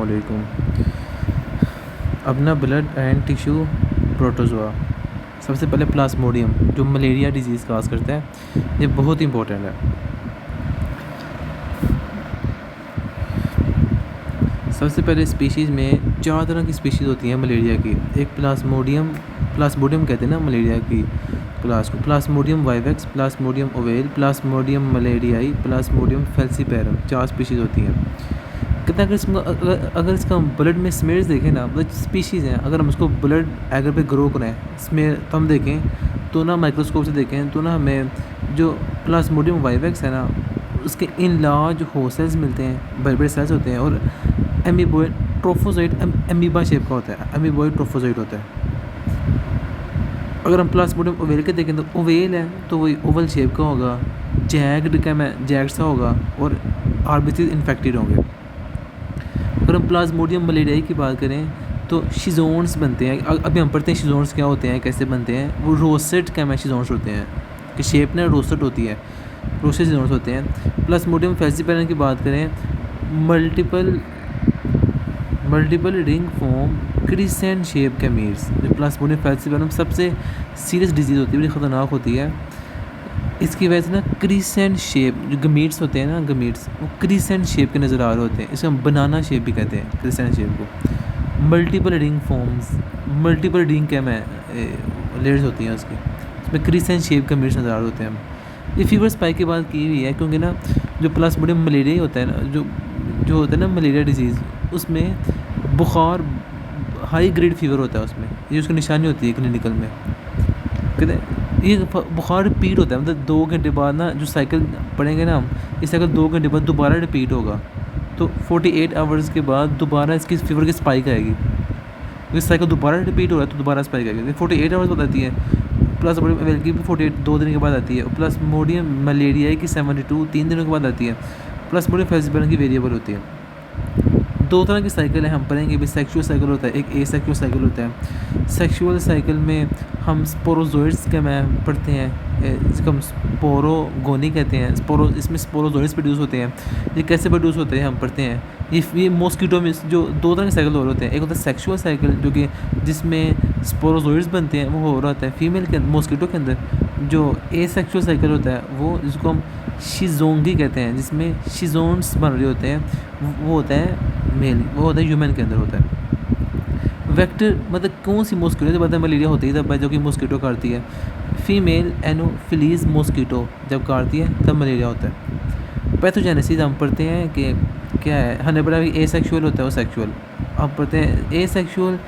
अस्सलामुअलैकुम। अपना blood and tissue protozoa. सबसे पहले प्लाज्मोडियम जो मलेरिया डिजीज़ काज करता है, ये बहुत इंपॉर्टेंट है। सबसे पहले स्पीशीज़ में 4 तरह की स्पीशीज़ होती हैं मलेरिया की। एक प्लाज्मोडियम कहते हैं ना मलेरिया की क्लास को। Plasmodium vivax, plasmodium ovale, plasmodium malariae, plasmodium falciparum, 4 species होती हैं। कहते हैं अगर इसका हम ब्लड में स्मेयर्स देखें ना, मतलब स्पीशीज़ हैं, अगर हम उसको ब्लड एगर पे ग्रो करें स्मेयर तो हम देखें तो ना माइक्रोस्कोप से देखें तो ना हमें जो प्लाज्मोडियम वाइवेक्स है ना उसके इन लार्ज होस्ट सेल्स मिलते हैं, बड़े बड़े सेल्स होते हैं और एमीबॉइड ट्रोफोजोइड एमीबा शेप का होता है, एमीबॉइड ट्रोफोजोइड होता है। अगर हम प्लाज्मोडियम ओवेल के देखें तो ओवेल है तो वही ओवल शेप का होगा, जैग्ड का में जैग्ड सा होगा और आरबीसी इन्फेक्टेड होंगे। अगर हम प्लाज्मोडियम मलेरियाई की बात करें तो शिजोन्स बनते हैं। अभी हम पढ़ते हैं शिजोन्स क्या होते हैं, कैसे बनते हैं। वो रोसेट शिजोन्स होते हैं कि शेप ना रोसेट होती है, रोसेट शिजोन्स होते हैं। प्लाज्मोडियम फेल्सीपेरम की बात करें, multiple ring form crescent shape gametes. Plasmodium falciparum सबसे सीरियस डिजीज़ होती है, बड़ी ख़तरनाक होती है। इसकी वजह से ना क्रिसेंट शेप जो गमीट्स होते हैं ना, गमीट्स वो क्रिसेंट शेप के नज़र आ रहे होते हैं। इसे हम बनाना शेप भी कहते हैं, क्रिसेंट शेप को। Multiple ring forms, multiple ring क्या में लेयर्स होती हैं उसकी, उसमें क्रिसेंट शेप गमीट्स नज़र आ रहे होते हैं। ये फीवर स्पाइक की बात की हुई है क्योंकि ना जो प्लाज्मोडियम मलेरिया होता है ना, जो होता है ना मलेरिया डिजीज़, उसमें बुखार हाई ग्रेड फीवर होता है उसमें, ये उसकी निशानी होती है क्लिनिकल में। कहते हैं ये बुखार रिपीट होता है, मतलब 2 घंटे बाद ना जो साइकिल पढ़ेंगे ना हम, ये साइकिल 2 घंटे बाद दोबारा रिपीट होगा। तो 48 आवर्स के बाद दोबारा इसकी फीवर की स्पाइक आएगी। ये साइकिल दोबारा रिपीट हो रहा है तो दोबारा स्पाइक आएगी। 48 आवर्स बाद आती है। प्लाज्मोडियम ओवेल की भी 48 2 दिन के बाद आती है। प्लाज्मोडियम मलेरियाई की 72 3 दिनों के बाद आती है। प्लाज्मोडियम फेल्सीपेरम की वेरिएबल होती है। 2 तरह की साइकिल है, हम पढ़ेंगे भी। सेक्सुअल साइकिल होता है, एक एसेक्सुअल साइकिल होता है। सेक्सुअल साइकिल में हम स्पोरोजोइड्स के में पढ़ते हैं, जिसको हम स्पोरोगोनी कहते हैं। इसमें स्पोरोजोइड्स प्रोड्यूस होते हैं। ये कैसे प्रोड्यूस होते हैं हम पढ़ते हैं। ये मॉस्किटो में जो 2 तरह के साइकिल हो रहे होते हैं। एक होता है सेक्सुअल साइकिल जो कि जिसमें स्पोरोजोइड्स बनते हैं, वो हो रहा होता है फीमेल के मॉस्किटो के अंदर। जो एसेक्सुअल साइकिल होता है वो जिसको हम शिजोंगी कहते हैं, जिसमें शिजोन्स बन रहे होते हैं, वो होता है मेल, वो होता है ह्यूमन के अंदर होता है। वेक्टर मतलब कौन सी मॉस्किटो, जब पता है मलेरिया होती है तब जो कि मॉस्किटो काटती है। फीमेल एनोफिलीज मॉस्किटो जब काटती है तब मलेरिया होता है। पैथोजेनेसिस हम पढ़ते हैं कि क्या है, हमने पढ़ा कि एसेक्सुअल होता है वो सेक्सुअल। अब पढ़ते हैं एसेक्सुअल।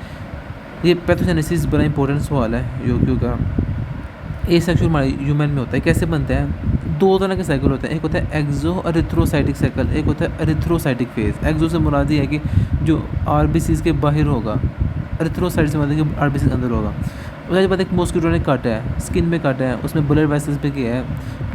ये पैथोजेनेसिस बड़ा इंपॉर्टेंट सवाल है योग्यों का। एसेक्सुअल हमारे ह्यूमन में होता है, कैसे बनता है। 2 तरह के साइकिल होते हैं, एक होता है एक्जो अरिथ्रोसाइटिक साइकिल, एक होता है अरिथ्रोसाइटिक फेज। एक्जो से मुराद ये है कि जो आरबीसीज के बाहर होगा, अरिथ्रोसाइट से मतलब कि आरबीसी अंदर होगा। मुझे पता है कि मॉस्किटो ने काटा है, स्किन में काटा है, उसमें ब्लड वेसल्स पे किया है।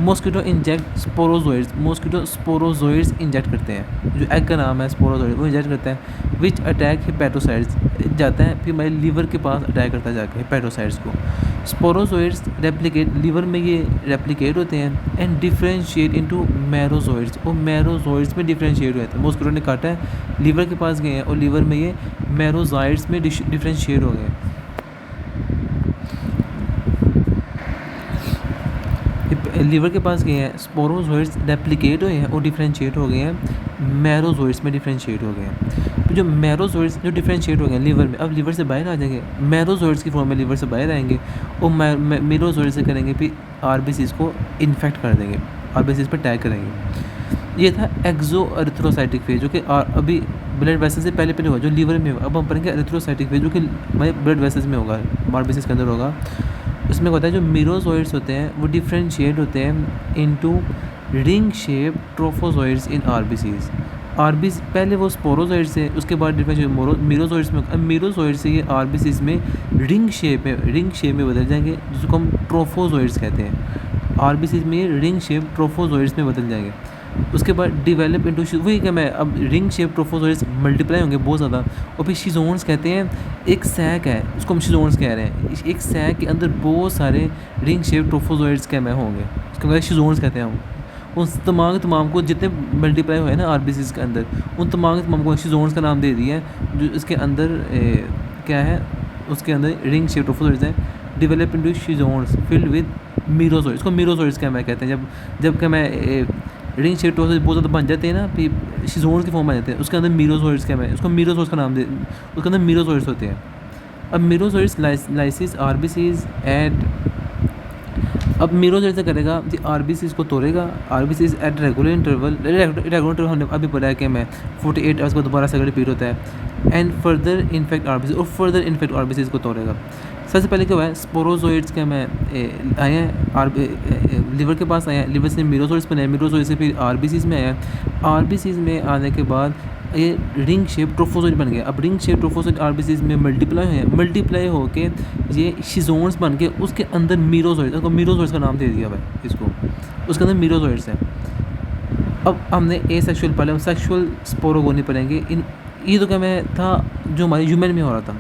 Mosquito inject sporozoites, mosquito sporozoites inject करते हैं, जो एग का नाम है स्पोरोजोइड, वो इंजेक्ट करते हैं। विच अटैक हिपैटोसाइट्स, जाता है फिर हमारे लीवर के पास अटैक करता है जाके हिपैटोसाइट्स को। स्पोरोजोइड्स रेप्लिकेट, लीवर में ये रेप्लिकेट होते हैं एंड डिफ्रेंशिएट इनटू मैरोजोइड्स, और मैरोजोइड्स में डिफ्रेंशिएट हुए थे। मॉस्किटो ने काटा है, लीवर के पास गए हैं और लीवर में ये मैरोजोइड्स में डिफ्रेंशिएट हो गए। लीवर के पास गए हैं, स्पोरोजोइड्स रेप्लिकेट हुए हैं और डिफ्रेंशिएट हो गए हैं, मैरोजोइड्स में डिफ्रेंशिएट हो गए हैं। तो जो मैरोजोइड्स जो डिफ्रेंशिएट हो गए हैं लीवर में, अब लीवर से बाहर आ जाएंगे, मैरोजोइड्स की फॉर्म में लीवर से बाहर आएंगे और मैरोजोइड्स से करेंगे फिर आरबीसीज को इन्फेक्ट कर देंगे, आरबीसीज पर अटैक करेंगे। ये था एक्जो अरिथ्रोसाइटिक फेज जो कि अभी ब्लड वेसल से पहले होगा, जो लीवर में होगा। अब हम पढ़ेंगे अरिथ्रोसाइटिक फेज जो कि हमारे ब्लड वेसल्स में होगा, आरबीसीज के अंदर होगा। उसमें होता है जो मीरोजोइड्स होते हैं वो डिफ्रेंशिएट होते हैं इनटू रिंग शेप ट्रोफोजोइड्स इन आरबीसीज। आरबीसी पहले वो स्पोरोजोइड से, उसके बाद डिफ्रेंशिएट मीरोजोइड्स में। अब मीरोजोइड से ये आरबीसीज में रिंग शेप में बदल जाएंगे, जिसको हम ट्रोफोजोइड्स कहते हैं। आरबीसीज में ये रिंग शेप ट्रोफोजोइड्स में बदल जाएंगे। उसके बाद डिवेलप इनटू, वही क्या मैं, अब रिंग शेप ट्रोफोजोइड्स मल्टीप्लाई होंगे बहुत ज़्यादा। और फिर शिजोन्स कहते हैं, एक सैक है उसको हम शिजोन्स कह रहे हैं, एक सैक के अंदर बहुत सारे रिंग शेप ट्रोफोजोइड्स क्या में होंगे, उसके बाद शिजोन्स कहते हैं हम। उन तमाम को जितने मल्टीप्लाई हुए ना आरबीसीज़ के अंदर, उन तमाम को शिजोन्स का नाम दे दिया है। जो इसके अंदर क्या है, उसके अंदर रिंग शेप ट्रोफोजोइड्स हैं, डेवलप इनटू शिजोन्स फिल्ड विद मीरोजोइड्स। इसको मीरोजोइड्स क्या मैं कहते हैं, जब क्या मैं रिंग शेप ट्रोफोजोइड्स बहुत ज़्यादा बन जाते हैं ना, फिर शिजोन्स की फॉर्म बन जाते हैं, उसके अंदर मीरोजोइड्स क्या मैं उसको मीरोजोइड्स का नाम दे, उसके अंदर मीरोजोइड्स होते हैं। अब मीरोजोइड्स लाइसिस आरबीसीज़ एट, अब मीरोजोइड से करेगा जी आरबीसीज़ को तोड़ेगा, आरबीसीज़ एट रेगुलर इंटरवल हमने अभी पढ़ा है कि मैं 48 आवर्स को दोबारा साइकिल रिपीट होता है, एंड फर्दर इन्फेक्ट आरबीसी, और फर्दर इन्फेक्ट आरबीसीज़ को तोड़ेगा। सबसे पहले क्या हुआ है, स्पोरोजोइड्स के मैं आए हैं लिवर के पास आए हैं, लिवर से मीरोजोइड्स बने, मीरोजोइड से फिर आरबीसीज़ में आया, आरबीसीज़ में आने के बाद ये रिंग शेप ट्रोफोजोइड बन गया। अब रिंग शेप ट्रोफोजोइड आरबीसीज़ में मल्टीप्लाई होके ये शिजोन्स बन के उसके अंदर मीरोजोइड्स, उसको मीरोजोइड्स का नाम दे दिया भाई इसको, उसके अंदर मीरोजोइड्स हैं। अब हमने ए सेक्शुअल पढ़ा, सेक्शुअल स्पोरोगोनी पढ़ेंगे। इन ये तो क्या मैं था जो हमारे ह्यूमन में हो रहा था।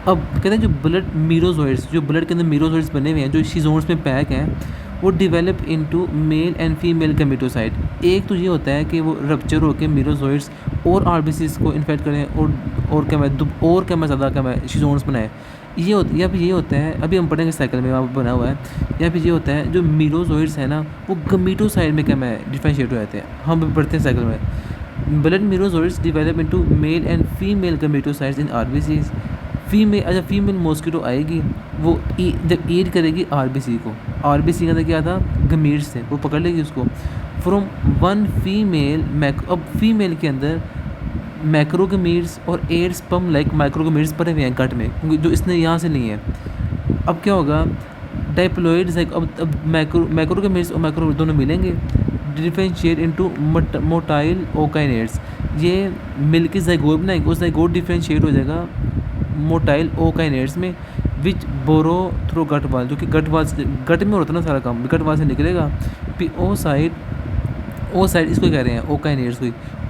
अब कहते हैं जो ब्लड मीरोजोइड्स, जो ब्लड के अंदर मीरोजोइड्स बने हुए हैं, जो शिजोन्स में पैक हैं, वो develop into male and female gametocyte. एक तो ये होता है कि वो रप्चर होकर मीरोजोइड्स और आरबीसीज़ को इन्फेक्ट करें और क्या मैं ज़्यादा क्या मैं शिजोन्स बनाए। या फिर ये होता है, अभी हम पढ़ेंगे साइकिल में वहाँ बना हुआ है, या फिर ये होता है जो मीरोजोइड्स है ना, वो गमीटोसाइड में क्या मैं डिफरेंशिएट हो जाते हैं। हम पढ़ते हैं साइकिल में, blood merozoites develop into male and female gametocytes in RBCs. Female mosquito आएगी, वो जब ईट करेगी आरबीसी को, आरबीसी के अंदर क्या था, गमीट्स थे, वो पकड़ लेगी उसको फ्रॉम वन फीमेल अब फीमेल के अंदर मैक्रोगमीट्स और 8 स्पर्म लाइक माइक्रोगमीट्स पड़े हुए हैं गट में, क्योंकि जो इसने यहाँ से ली है। अब क्या होगा, डाइप्लॉइड्स अब मैक्रोगमीट्स और माइक्रो दोनों मिलेंगे, डिफरेंशिएट इनटू मोटाइल ओकाइनेट्स। ये मिल के ज़ाइगोट बनाएंगे, उस ज़ाइगोट डिफरेंशिएट हो जाएगा मोटाइल ओकाइनेट्स में, विच बोरो थ्रू गट वाल, जो कि गट में होता है ना सारा काम, गट वाल से निकलेगा। फिर ओ साइड इसको कह रहे हैं ओकाइनेट्स को,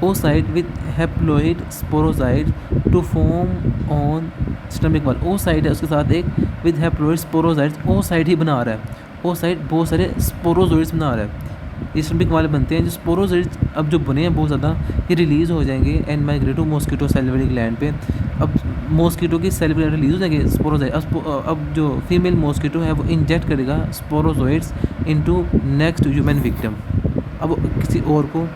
oocyte with haploid sporozoite to form on stomach wall. Oocyte है उसके साथ एक with haploid sporozoites, oocyte ही बना रहा है, ओ साइड बहुत सारे स्पोरोजोइड्स बना रहा है। ये स्टमक वाले बनते हैं, जो स्पोरोजोइड्स अब जो बने हैं बहुत ज़्यादा, ये रिलीज़ हो जाएंगे and migrate to mosquito salivary gland पे। अब मॉस्किटो की सैलिवरी ग्लैंड रिलीज हो जाएंगे स्पोरोजोइड। अब जो फीमेल मॉस्किटो है वो इंजेक्ट करेगा sporozoites into next human victim. अब किसी और को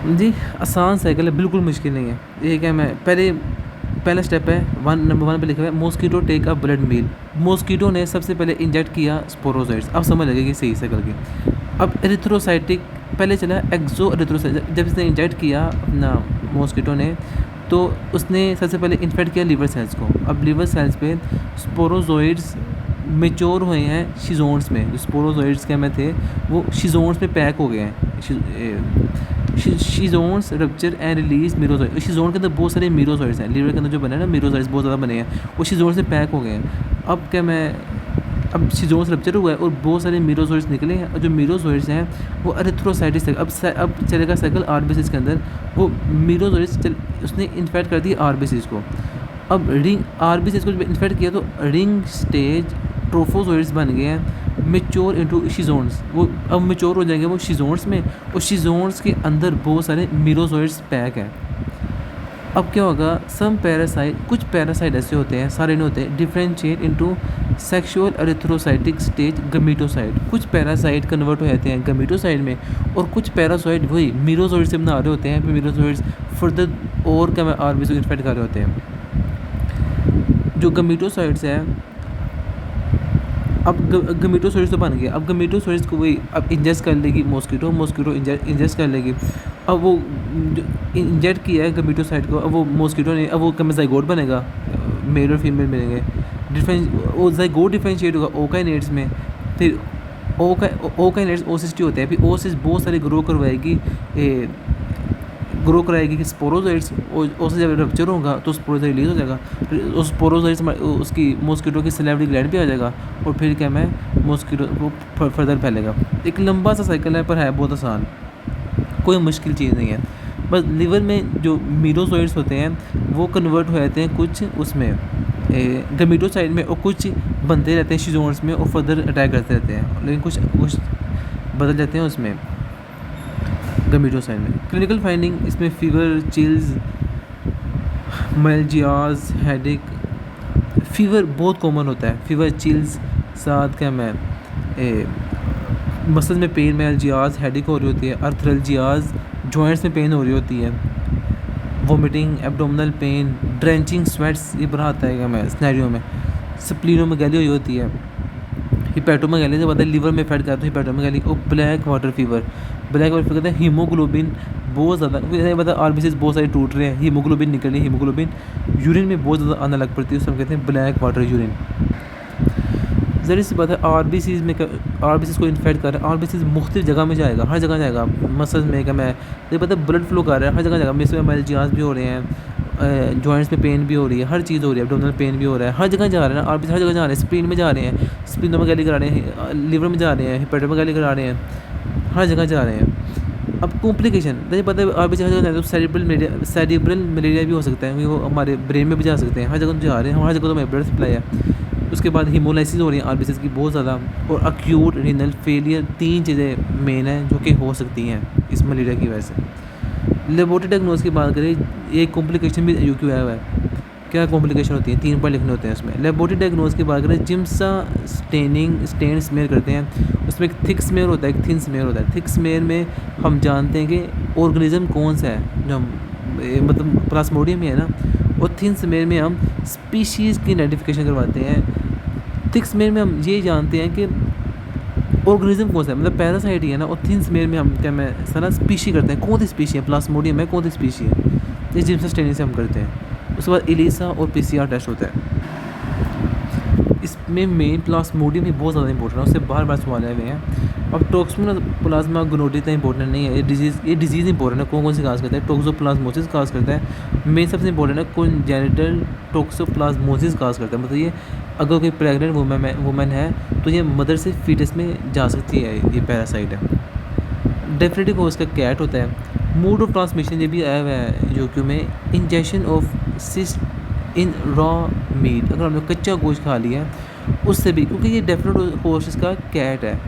जी आसान साइकिल है, बिल्कुल मुश्किल नहीं है। ये क्या मैं पहला स्टेप है नंबर 1 पे लिखा हुआ है mosquito take a blood meal. Mosquito ने सबसे पहले इंजेक्ट किया स्पोरोजोइड्स। अब समझ लगेगी सही साइकिल की। अब एरिथ्रोसाइटिक पहले चला एक्सो एरिथ्रोसाइटिक, जब इसने इंजेक्ट किया अपना मॉस्किटो ने, तो उसने सबसे पहले इन्फेक्ट किया लीवर सेल्स को। अब लीवर सेल्स पे स्पोरोजोइड्स मेच्योर हुए हैं शिजोन्स में, जो स्पोरोजोइड्स के में थे वो शिजोन्स में पैक हो गए हैं। शिजोन्स रप्चर एंड रिलीज मीरोजोइड। शिजोन के अंदर बहुत सारे मीरोजोइड्स हैं, लीवर के अंदर जो बने हैं ना मीरोजोइड्स बहुत ज़्यादा बने हैं, वो शिजोन से पैक हो गए हैं। अब शिजोन्स रप्चर हुआ है और बहुत सारे मीरोजोइड्स निकले हैं, और जो मीरोजोइड्स हैं वो एरिथ्रोसाइटिस अब चलेगा साइकिल आरबीसीज़ के अंदर, वो मीरोजोइड्स उसने इन्फेक्ट कर दिया आरबीसीज़ को। अब आरबीसीज़ को जब इन्फेक्ट किया तो रिंग स्टेज ट्रोफोजोइड्स बन गए हैं, मेच्योर इनटू शिजोन्स। वो अब मेच्योर हो जाएंगे वो शिजोन्स में, और शिजोन्स के अंदर बहुत सारे मीरोजोइड्स पैक हैं। अब क्या होगा, कुछ पैरासाइट ऐसे होते हैं, सारे नहीं होते, differentiate into sexual erythrocytic stage gametocyte. कुछ पैरासाइट कन्वर्ट हो जाते हैं गमीटोसाइट में, और कुछ पैरासाइट वही मीरोजोइड से बना रहे होते हैं, फिर मीरोजोइड्स फर्दर और क्या आरबीसी को इन्फेक्ट कर रहे होते हैं। जो गमीटोसाइट्स हैं, अब गमीटोसाइट्स तो बन गया, अब गमीटोसाइट्स को वही अब इंजेस्ट कर लेगी मॉस्किटो इंजेस्ट कर लेगी। अब वो इंजेक्ट किया है गमीटोसाइट को, अब वो मॉस्किटो ने, अब वो ज़ाइगोट बनेगा, मेल और फीमेल मिलेंगे, वो ज़ाइगोट डिफरेंशिएट होगा ओकाइनेट्स में, फिर ओकाइनेट्स ओसिस्टी होते हैं, फिर ओसिस बहुत सारे ग्रो कराएगी कि स्पोरोजोइड्स, उससे जब रप्चर होगा तो स्पोरोजोइड रिलीज हो जाएगा, फिर उस स्पोरोजोइड्स उसकी मॉस्किटो की सैलिवरी ग्लैंड पे आ जाएगा, और फिर क्या मैं मॉस्किटो वो फर्दर फैलेगा। एक लंबा सा साइकिल है, पर है बहुत आसान, कोई मुश्किल चीज़ नहीं है। बस लिवर में जो मीरोजोइड्स होते हैं वो कन्वर्ट हो जाते हैं कुछ उसमें गमीटोसाइड में, और कुछ बनते रहते हैं शिजोन्स में और फर्दर अटैक करते रहते हैं। लेकिन कुछ बदल जाते हैं उसमें गमीटोसाइट में। क्लिनिकल फाइंडिंग इसमें फीवर, चिल्स, मेल्जियाज, हेडेक। फीवर बहुत कॉमन होता है, फीवर, चिल्स, साथ क्या मैं मसल्स में पेन, मेल्जियाज, हेडेक हो रही होती है, अर्थरल्जियाज, जॉइंट्स में पेन हो रही होती है, vomiting, abdominal pain, drenching sweats, ये बड़ा आता है क्या मैं स्नैरियो में, स्प्लीनोमेगाली हुई होती है, हिपैटोमेगाली से बताया लीवर में इफेक्ट करता है हिपैटोमेगाली, और black water fever. Black water fever कहते हैं हीमोग्लोबिन बहुत ज़्यादा, मतलब आरबीसीज बहुत सारी टूट रहे हैं, हीमोग्लोबिन निकल रही है, हीमोग्लोबिन यूरिन में बहुत ज़्यादा आने लग पड़ती है, उसमें कहते हैं ब्लैक वाटर यूरिन। ज़रूरी सी बात है, आरबीसीज में आरबीसीज को इन्फेक्ट कर रहा है, आरबीसीज मुख्तलिफ जगह में जाएगा, हर जगह जाएगा, मसल्स में क्या मैं ये पता है ब्लड फ्लो कर रहा है, हर जगह जाएगा, इसमें मेल्जियाज भी हो रहे हैं, जॉइंट्स में पेन भी हो रही है, हर चीज़ हो रही है, एब्डोमिनल पेन भी हो रहा है, हर जगह जा रहे हैं आरबीसी, हर जगह जा रहे हैं, स्प्लीन में जा रहे हैं, स्प्लीनोमेगाली करा रहे हैं, लीवर में जा रहे हैं, हिपैटोमेगाली करा रहे हैं, हर जगह जा रहे हैं। अब कॉम्प्लिकेशन मुझे पता है आरबीसी हर जगह जाते हैं, तो सेरिब्रल मलेरिया भी हो सकता है, वो हमारे ब्रेन में भी जा सकते हैं, हर जगह जा रहे हैं, हर जगह तो हमें ब्लड सप्लाई है। उसके बाद हीमोलाइसिस हो रही है आरबीसीज की बहुत ज़्यादा, और अक्यूट रीनल फेलियर, 3 चीज़ें मेन हैं जो कि हो सकती हैं इस मलेरिया की वजह से। लेबोरेटरी डायग्नोस की बात करें, एक कॉम्प्लिकेशन भी यूक्यू आया हुआ है, क्या कॉम्प्लिकेशन होती है, 3 पॉइंट लिखने होते हैं उसमें। लेबोरेटरी डायग्नोस की बात करें, जिम्सा स्टेन स्मेयर करते हैं, उसमें एक थिक स्मेयर होता है, एक थिन स्मेयर होता है। थिक स्मेयर में हम जानते हैं कि ऑर्गेनिज्म कौन सा है, जो मतलब प्लाज्मोडियम ही है ना, और थिन स्मेयर में हम स्पीशीज़ की आइडेंटिफिकेशन करवाते हैं। थिक स्मेयर में हम ये जानते हैं कि ऑर्गेनिज्म कौन सा है, मतलब पैरासाइट ही है ना, और थिन स्मेयर में हम क्या मैं सारा स्पीशी करते हैं, कौन सी स्पीशी है, प्लाज्मोडियम है, कौन सी स्पीशी है, ये जिम्सा स्टेनिस से हम करते हैं। उसके बाद एलिसा और पीसीआर टेस्ट होता है। इसमें मेन प्लाज्मोडियम ही बहुत ज़्यादा इंपॉर्टेंट है, उससे बार बार सवाल आए हुए हैं। अब टॉक्सोप्लाज्मा गोनोडी इतना इंपॉर्टेंट नहीं है, ये डिजीज़ इंपॉर्टेंट है, कौन सी काज करता है, टॉक्सोप्लाज्मोसिस काज करता है। मेन सबसे इंपॉर्टेंट है कॉन्जेनिटल टॉक्सोप्लाज्मोसिस काज करता है, मतलब ये अगर कोई प्रेग्नेंट वुमेन है तो ये मदर से फीटस में जा सकती है, ये पैरासाइट है। डेफिनेटिव कोर्स का कैट होता है। मोड ऑफ ट्रांसमिशन ये भी आया हुआ है यूक्यू में, injection of cyst in raw meat, अगर हमने कच्चा गोश्त खा लिया है उससे भी, क्योंकि ये डेफिनेट कोर्स का कैट है।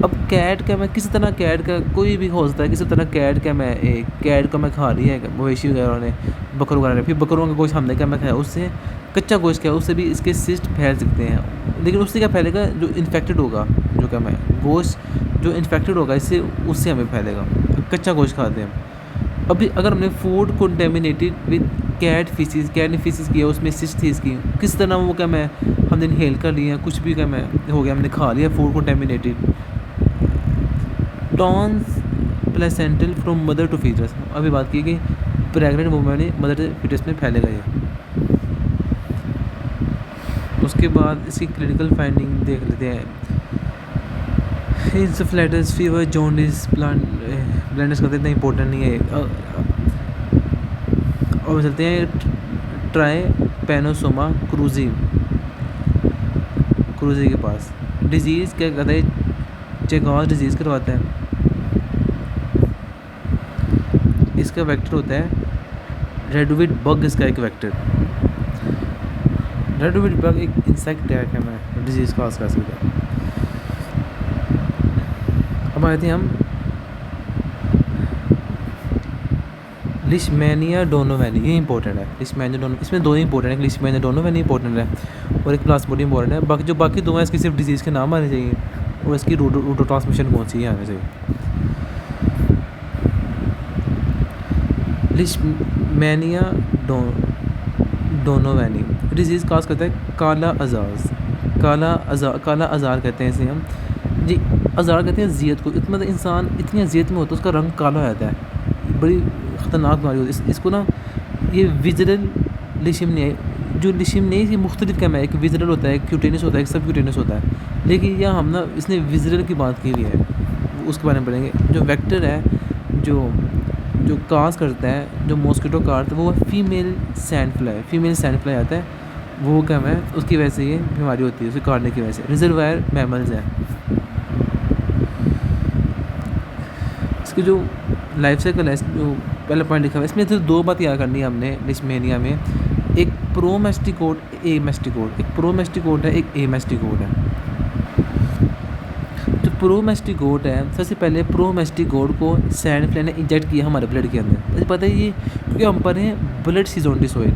अब कैट का मैं किसी तरह कैट का कोई भी हो सकता है, किसी तरह कैट का मैं कैट का मैं खा लिया है मवेशी वगैरह ने, बकरों वगैरह ने, फिर बकरों का गोश्त हमने क्या मैं खाया, उससे कच्चा गोश्त क्या उससे भी इसके सिस्ट फैल सकते हैं। लेकिन उससे क्या फैलेगा, जो इन्फेक्टेड होगा, जो क्या मैं गोश्त जो इन्फेक्टेड होगा इससे उससे हमें फैलेगा, कच्चा गोश्त खाते हैं। अभी अगर हमने फूड कंटेमिनेटेड विद कैट ने फीसिस किया, उसमें सिस्ट थी इसकी, किस तरह वो क्या मैं हमने इनहेल कर लिया, कुछ भी क्या मैं हो गया, हमने खा लिया food contaminated. Trans placental from mother to foetus, अभी बात की कि प्रेग्नेंट वुमेन ने मदर से फीटस में फैलेगा ये। उसके बाद इसकी क्लिनिकल फाइंडिंग देख लेते हैं। इंसेफेलाइटिस, फीवर, जॉन्डिस, ब्लाइंडनेस का इतना इंपॉर्टेंट नहीं है। और चलते हैं ट्राइपैनोसोमा क्रूजी के पास। डिजीज़ क्या कहता है, चेगास डिजीज़ करवाता है। इसका वेक्टर होता है रेडविड बग, इसका एक वेक्टर। रेडविड बग एक इंसेक्ट है क्या मैं डिजीज़ कॉज कर सकता है। अब आते हैं हम लिशमैनिया डोनोवेनी, ये इंपॉर्टेंट है। लिशमैनिया डोनो, इसमें दो इंपॉर्टेंट है, लिशमैनिया डोनोवेनी इंपॉर्टेंट है और एक प्लाज्मोडियम इंपॉर्टेंट है। बाकी दो हैं इसकी सिर्फ डिजीज़ के नाम आने चाहिए और इसकी रूट ऑफ ट्रांसमिशन कौन सी है आने चाहिए। लिशमैनिया डोनोवेनी डिजीज़ काज करता है काला अज़ार कहते हैं इसे हम जी। अज़ार कहते हैं ज़ियत को, मतलब इंसान इतनी अज़ियत में होता है उसका रंग काला हो जाता है, बड़ी ख़तरनाक बीमारी होती है। इसको ना ये विज़रल लिशमनिया, जो लिशमनिया की मुख्तलिफ क्या है, एक विज़रल होता है, एक क्यूटेनियस होता है, एक सब क्यूटेनियस होता है, लेकिन यह हम ना इसने विज़रल की बात की हुई है, उसके बारे में पढ़ेंगे। जो वेक्टर है जो काज करता है, जो मॉस्किटो काटता है, वो फीमेल सैंड फ्लाई आता है, वो क्या है उसकी वजह से ये बीमारी होती है, उसे काटने की वजह से। रिजर्वायर मैमल्स हैं, इसकी जो लाइफ साइकिल है, जो पहला पॉइंट लिखा हुआ है इसमें तो दो बात याद करनी है हमने लिशमैनिया में, एक प्रोमेस्टिकोड, एक प्रोमेस्टिकोड है, एक एमेस्टिकोड है। जो प्रोमेस्टिगोट है, सबसे पहले प्रोमेस्टिगोट को सैंड फ्लाई ने इंजेक्ट किया हमारे ब्लड के अंदर। मुझे पता है ये क्योंकि हम पर हैं blood sees on the soil,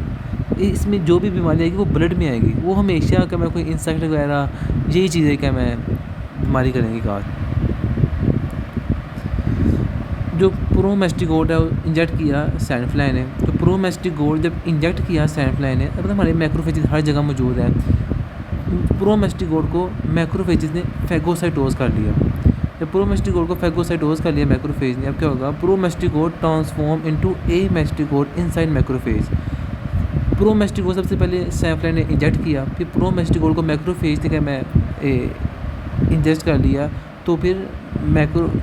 इसमें जो भी बीमारी आएगी वो ब्लड में आएगी, वो हमेशा क्या मैं कोई इंसेक्ट वगैरह यही चीज़ें क्या मैं बीमारी करेंगी कार। जो प्रोमेस्टिगोट है वो इंजेक्ट किया सैंड फ्लाई ने, तो प्रोमेस्टिगोट जब इंजेक्ट किया सैंड फ्लाई ने, अब हमारे मैक्रोफेजेस हर जगह मौजूद है, प्रोमेस्टिगोट को मैक्रोफेजेस ने फैगोसाइटोज कर लिया। जब प्रोमेस्टिगोट को फैगोसाइटोज कर लिया मैक्रोफेज ने, अब क्या होगा, प्रोमेस्टिगोट ट्रांसफॉर्म इनटू ए मेस्टिगोट इनसाइड मैक्रोफेज। प्रोमेस्टिगोट सबसे पहले सैंड फ्लाई ने इंजेक्ट किया, फिर प्रोमेस्टिगोट को मैक्रोफेज ने क्या मैं इंजेक्ट कर लिया, तो फिर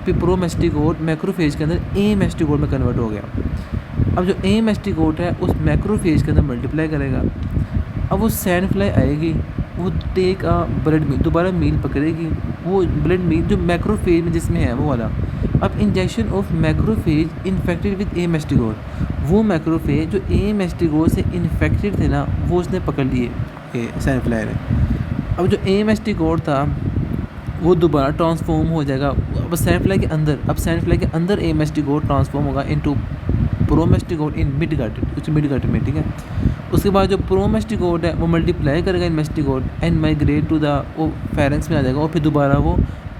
प्रोमेस्टिगोट मैक्रोफेज के अंदर ए मेस्टिगोट में कन्वर्ट हो गया। अब जो ए मेस्टिगोट है उस मैक्रोफेज के अंदर मल्टीप्लाई करेगा। अब वो सैंड फ्लाई आएगी, वो टेक अ ब्लड मील, दोबारा मील पकड़ेगी, वो ब्लड मील जो मैक्रोफेज में जिसमें है वो वाला। अब injection of macrophage infected with amastigote, वो मैक्रोफेज जो ए मेस्टिगोट से इन्फेक्टेड थे ना, वो उसने पकड़ लिए सैंड फ्लाई ने। अब जो ए मेस्टिगोट था वो दोबारा ट्रांसफॉर्म हो जाएगा अब सैंड फ्लाई के अंदर। अब सैंड फ्लाई के अंदर ए मेस्टिगोट ट्रांसफॉर्म होगा इनटू प्रोमेस्टिगोट इन मिडगट में, ठीक है। उसके बाद जो प्रोमेस्टिगोट है वो मल्टीप्लाई करेगा इन मेस्टिगोट एंड माइग्रेट टू द वो फेरेंक्स में आ जाएगा, और फिर दोबारा वो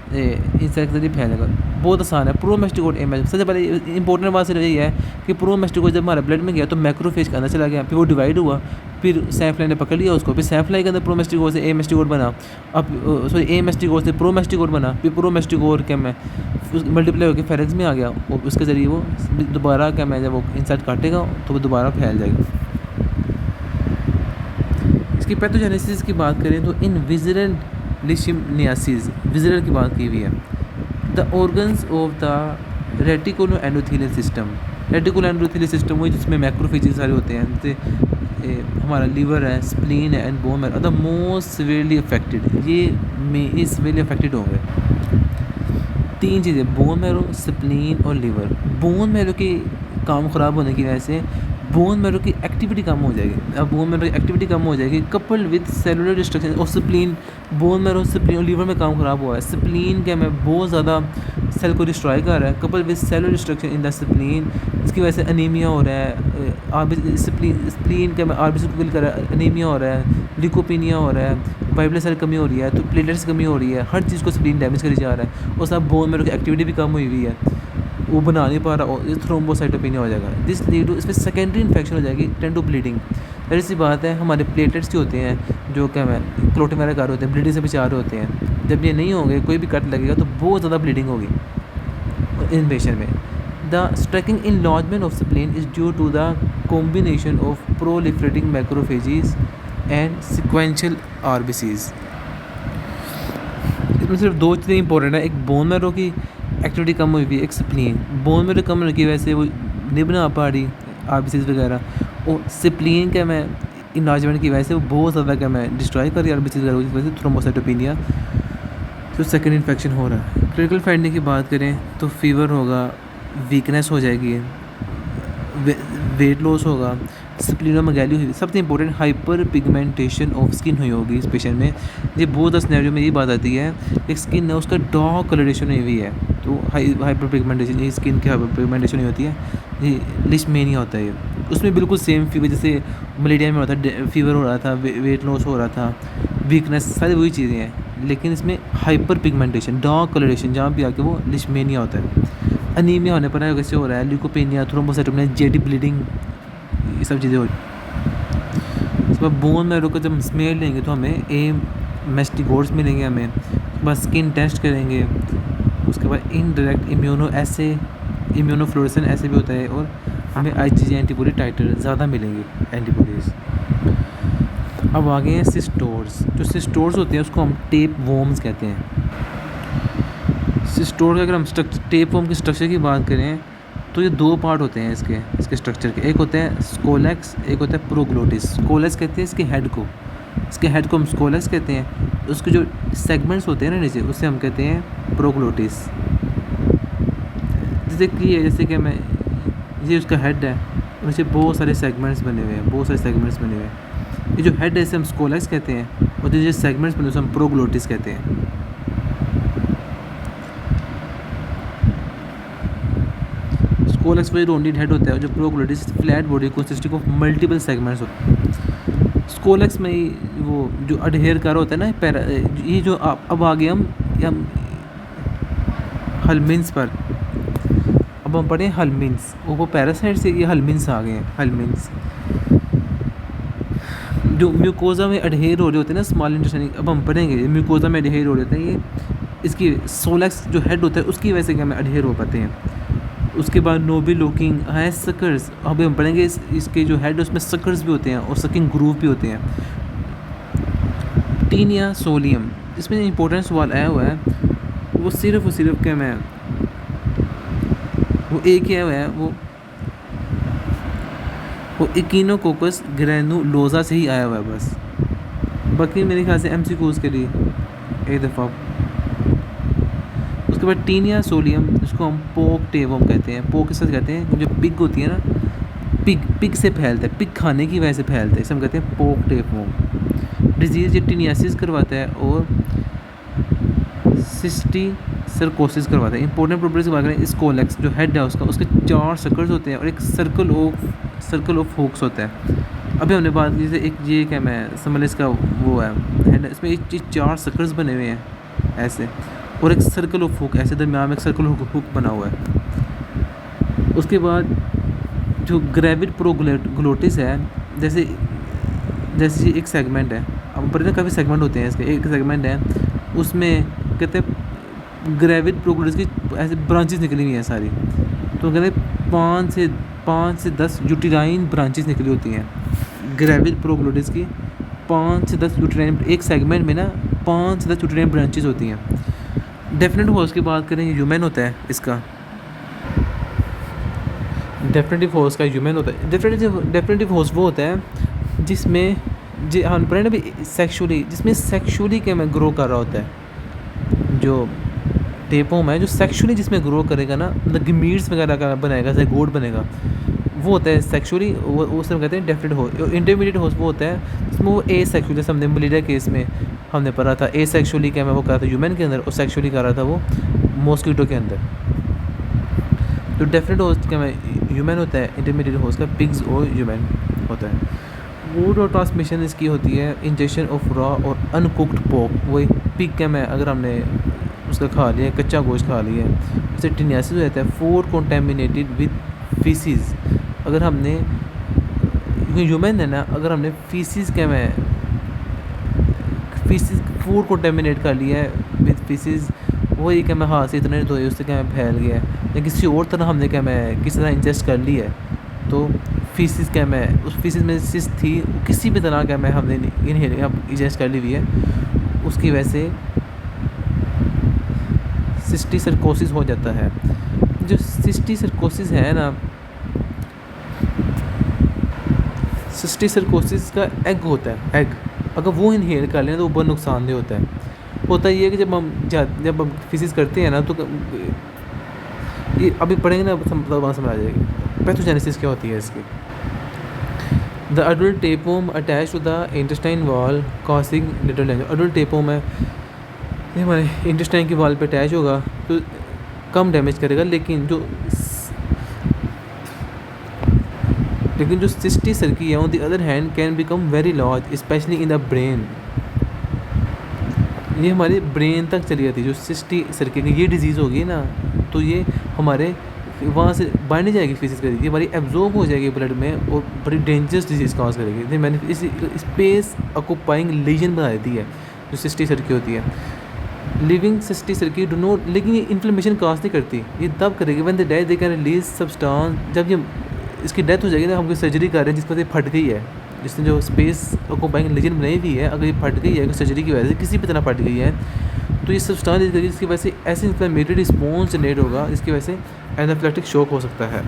इंसेक्ट के जरिए फैलेगा। बहुत आसान है प्रोमेस्टिगोट ए। सबसे पहले इंपॉर्टेंट बात सिर्फ यही है कि प्रोमेस्टिगोट जब हमारे ब्लड में गया तो मैक्रोफेज के अंदर चला गया, फिर वो डिवाइड हुआ, फिर सैंड फ्लाई ने पकड़ लिया उसको, फिर सैंड फ्लाई के अंदर प्रोमेस्टिगोट से ए मेस्टिगोट बना, अब सॉरी ए मेस्टिगोट से प्रोमेस्टिगोट बना, फिर प्रोमेस्टिगोट क्या मैं मल्टीप्लाई होकर फेरेंक्स में आ गया, और उसके ज़रिए वो दोबारा क्या मैं जब वो इंसेक्ट काटेगा तो वो दोबारा फैल जाएगा। इसकी पैथोजेनेसिस की बात करें तो इन विज़रल लिशमियासिस, विज़रल की बात की हुई है। The organs of the reticulo endothelial system, reticulo endothelial system वही जिसमें मैक्रोफेजेस सारे होते हैं, जैसे हमारा लीवर है, स्प्लीन है and bone marrow, the most severely affected, ये सिवियरली अफेक्टेड होंगे। तीन चीज़ें, बोन मैरो, स्प्लीन और लीवर। बोन मैरो की काम ख़राब होने की वजह से बोन मैरो की एक्टिविटी कम हो जाएगी। अब बोन मैरो की एक्टिविटी कम हो जाएगी कपल्ड विद सेलुलर डिस्ट्रक्शन और स्प्लीन, बोन मैरो स्प्लीन और लीवर में काम ख़राब हुआ है। स्प्लीन क्या मैं बहुत ज़्यादा सेल को डिस्ट्रॉय कर रहा है, coupled with cellular destruction in the spleen, इसकी वजह से अनीमिया हो रहा है। स्प्लीन क्या मैं आरबीसी को किल कर रहा है, अनीमिया हो रहा है, लिकोपीनिया हो रहा है, वाइट ब्लड सेल कमी हो रही है, तो प्लेटलेट्स कमी हो रही है, हर चीज़ को स्प्लीन डैमेज करी जा रहा है, और सब बोन मैरो की एक्टिविटी भी कम हुई है, वो बना नहीं पा रहा, और थ्रोम्बोसाइटोपेनिया हो जाएगा। दिस लीड टू, इसमें सेकेंडरी इन्फेक्शन हो जाएगी, टेंड टू ब्लीडिंग। ऐसी सी बात है, हमारे प्लेटलेट्स जो होते हैं जो क्या मैं क्लोटिंग वगैरह कर रहे होते हैं, ब्लीडिंग से बेचार होते हैं, जब ये नहीं होंगे कोई भी कट लगेगा तो बहुत ज़्यादा ब्लीडिंग होगी इन पेशेंट में। The striking enlargement of spleen is due to the combination of proliferating macrophages and sequential RBCs. इसमें सिर्फ दो चीज़ें इंपॉर्टेंट है, एक बोन मैरो की एक्टिविटी कम हुई हुई है, एक स्प्लीन। बोन मैरो कम होने की वजह से वो नहीं बना पा रही आरबीसीज वगैरह, और स्प्लीन क्या मैं इनलार्जमेंट की वजह से वो बहुत ज़्यादा क्या मैं डिस्ट्रॉय कर रही है आरबीसीज वगैरह, की वजह से थ्रोम्बोसाइटोपेनिया, तो सेकेंड इन्फेक्शन हो रहा है। क्लिनिकल फाइंडिंग की बात करें तो फीवर होगा, वीकनेस हो जाएगी, वेट लॉस होगा, स्प्लीनोमेगाली हुई, सबसे important hyper pigmentation of skin हुई होगी इस पेशेंट में। ये बहुत सिनेरियो में यही बात आती है कि स्किन है उसका डार्क कलरेशन हुई हुई है, तो हाइपर पिगमेंटेशन, ये स्किन की हाइपर पिगमेंटेशन हुई होती है, ये लिशमेनिया होता है ये। उसमें बिल्कुल सेम फीवर जैसे मलेरिया में होता है, फीवर हो रहा था, वेट लॉस हो रहा था, वीकनेस, सारी वही चीज़ें हैं, लेकिन इसमें हाइपर पिगमेंटेशन, डार्क कलरेशन, जहाँ भी आके वो लिशमेनिया होता है। अनीमिया होने पर कैसे हो रहा है, ल्यूकोपेनिया, थ्रोम्बोसाइटोपेनिया, जेडी ब्लीडिंग, ये सब चीज़ें हो रही। उसके बाद बोन मैरो का जब हम स्मेल लेंगे तो हमें ए मेस्टिगोट्स मिलेंगे, हमें उसके बाद स्किन टेस्ट करेंगे, उसके बाद इनडायरेक्ट इम्यूनोफ्लोरेसेंस ऐसे भी होता है, और हमें IgG एंटीबॉडी टाइटर ज़्यादा मिलेंगे एंटीबॉडीज़। अब आगे हैं सिस्टोर्स। जो सिस्टोर्स होते हैं उसको हम टेप वॉर्म्स कहते हैं। सिस्टोर का अगर हम टेप वॉर्म के स्ट्रक्चर की बात करें तो ये दो पार्ट होते हैं इसके स्ट्रक्चर के, एक होता है स्कोलेक्स, एक होता है प्रोग्लोटिस। स्कोलेक्स कहते हैं इसके हेड को हम स्कोलेक्स कहते हैं, उसके जो सेगमेंट्स होते हैं ना नीचे, उससे हम कहते हैं प्रोग्लोटिस। जैसे कि मैं ये उसका हेड है, नीचे बहुत सारे सेगमेंट्स बने हुए हैं, ये जो हेड है इसे हम स्कोलेक्स कहते हैं, और जो सेगमेंट्स बने उसे हम प्रोग्लोटिस कहते हैं। स्कोलेक्स वही राउंडेड हेड होता है, जो प्रोग्लोटिस flat body consisting of multiple segments होते हैं। स्कोलेक्स में ही वो जो अडहेयर कर होता है ना पैरा, ये जो अब आ गए हम हलमिन्स पर। अब हम पढ़े हलमिन्स, वो पैरासाइट से ये हलमिन्स आ गए हैं। हलमिन्स जो म्यूकोजा में अडहेयर हो रहे होते हैं ना स्मॉल इंटेस्टाइन, अब हम पढ़ेंगे म्यूकोजा में अडहेयर हो रहे होते हैं ये, इसकी सोलेक्स जो हेड होता है उसकी वजह से क्या में अडहेयर हो पाते हैं। उसके बाद नोबल लुकिंग है सकर्स, अभी हम पढ़ेंगे इसके जो हेड उसमें सकर्स भी होते हैं और सकिंग ग्रूव भी होते हैं। टीनिया सोलियम, इसमें इंपॉर्टेंट सवाल आया हुआ है, वो सिर्फ क्या मैं वो एक आया हुआ है, वो इकिनोकोकस ग्रैनुलोसा से ही आया हुआ है बस। बाकी मेरे ख्याल से एमसीक्यूज़ के लिए एक दफ़ा। उसके बाद टीनिया सोलियम, जिसको हम पोक टेवम कहते हैं। पोक किस कहते हैं, जो पिग होती है ना, पिग से फैलता है, पिग खाने की वजह से फैलता है, इसे हम कहते हैं पोक टेवम। डिजीज़ ये टीनियासिस करवाता है और सिस्टिसर्कोसिस करवाता है। इंपॉर्टेंट प्रॉपर्टीज की बात करें, स्कोलेक्स जो हेड है उसके 4 सर्कल्स होते हैं और एक सर्कल ऑफ हुक्स होता है। अभी हमने बात की जैसे एक ये क्या मैं समझ इसका वो है हेड, इसमें एक 4 सर्कल्स बने हुए हैं ऐसे, और एक सर्कल ऑफ हुक ऐसे दरम्यान में एक सर्कल हुक बना हुआ है। उसके बाद जो ग्रेविड प्रोग्लोटिस है, जैसे ये एक सेगमेंट है, अब पर ना काफ़ी सेगमेंट होते हैं इसके, एक सेगमेंट है उसमें कहते हैं ग्रेविड प्रोग्लोटिस की ऐसे ब्रांचेस निकली हुई हैं सारी, तो कहते हैं 5 से 10 यूटिराइन ब्रांचेस निकली होती हैं ग्रेविड प्रोग्लोटिस की। 5 से 10 यूटिराइन, एक सेगमेंट में ना 5 से 10 यूटिराइन ब्रांचेस होती हैं। डेफिनेटिव होस्ट की बात करें, ह्यूमन होता है इसका, डेफिनेटिव होस्ट का ह्यूमन होता है। डेफिनेटिव होस्ट वो होता है जिसमें हम पढ़े ना भी सेक्सुअली, जिसमें सेक्सुअली क्या में ग्रो कर रहा होता है। जो टेपोम है जो सेक्सुअली जिसमें ग्रो करेगा ना, मतलब गिमीट्स वगैरह का बनाएगा, जैसे गोड बनेगा, वो होता है सेक्सुअली, वो उसे हम कहते हैं डेफिनेटिव होस्ट। इंटरमीडिएट होस्ट वो होता है जिसमें वो ए सेक्सुअली, जैसे हमने मलेरिया केस में हमने पढ़ा था, ए सेक्सुअली क्या मैं वो कर रहा था ह्यूमन के अंदर, और सेक्सुअली कर रहा था वो मॉस्किटो के अंदर। तो डेफिनेट होस्ट क्या मैं ह्यूमन होता है, इंटरमीडिएट होस्ट का पिग्स और ह्यूमन होता है। फूड और ट्रांसमिशन इसकी होती है इंजेक्शन ऑफ रॉ और अनकुक्ड पोक। वही पिग क्या मैं अगर हमने उसका खा लिया, कच्चा गोश्त खा लिया, उससे टीनियासिस हो जाता है। फूड कॉन्टेमिनेटेड विद फीसिस, अगर हमने ह्यूमन है ना, अगर हमने फीसिस क्या मैं फीसिस फूड कॉन्टेमिनेट कर लिया है विद फीसिस, वही क्या मैं हाथ से इतने धोए उससे क्या मैं फैल गया, या किसी और तरह हमने क्या मैं किसी तरह इंजेस्ट कर ली है, तो फीसिस क्या मैं उस फीसिस में सिस थी, किसी भी तरह क्या मैं हमने इंजेस्ट कर ली हुई है, उसकी वजह से सिस्टिसर्कोसिस हो जाता है। जो सिस्टिसर्कोसिस है ना, सिस्टिसर्कोसिस का एग होता है, एग अगर वो इनहेल कर लें तो वो बहुत नुकसानदेह होता है। होता ये है कि जब हम फिजिक्स करते हैं ना, तो ये अभी पढ़ेंगे ना समझ आ जाएगी पैथोजेनेसिस क्या होती है इसकी। The adult tapeworm attach to the intestine wall causing little danger. Adult tapeworm है, ये हमारे इंटेस्टाइन की वॉल पे अटैच होगा तो कम डैमेज करेगा, लेकिन जो सिस्टिसर्की है on the other hand can become very large specially in the brain. ये हमारे ब्रेन तक चली जाती है। जो सिस्टिसर्की की ये डिजीज़ होगी ना, तो ये हमारे वहाँ से बाहर नहीं जाएगी फिजिक्स करेगी, ये हमारी एब्जॉर्ब हो जाएगी ब्लड में और बड़ी डेंजरस डिजीज़ कॉज करेगी। ये मैंने इस स्पेस ऑक्यूपाइंग लीजन बना देती है जो सिस्टिसर्की होती है। लिविंग सिस्टिसर्की डू नॉट, लेकिन ये इन्फ्लेमेशन कॉज नहीं करती, ये तब करेगी when the death they can release substance, जब ये इसकी डेथ हो जाएगी ना, हम कोई सर्जरी कर रहे हैं जिस पर ये फट गई है, जिसने जो स्पेस ऑक्यूपाइंग लीजन बनाई हुई है, अगर ये फट गई है सर्जरी की वजह से किसी भी तरह फट गई है, तो ये सब्सटेंस जिसकी वजह से ऐसे इन्फ्लेमेटरी रिस्पॉन्स जनरेट होगा, जिसकी वजह से एनाफिलेक्टिक शॉक हो सकता है।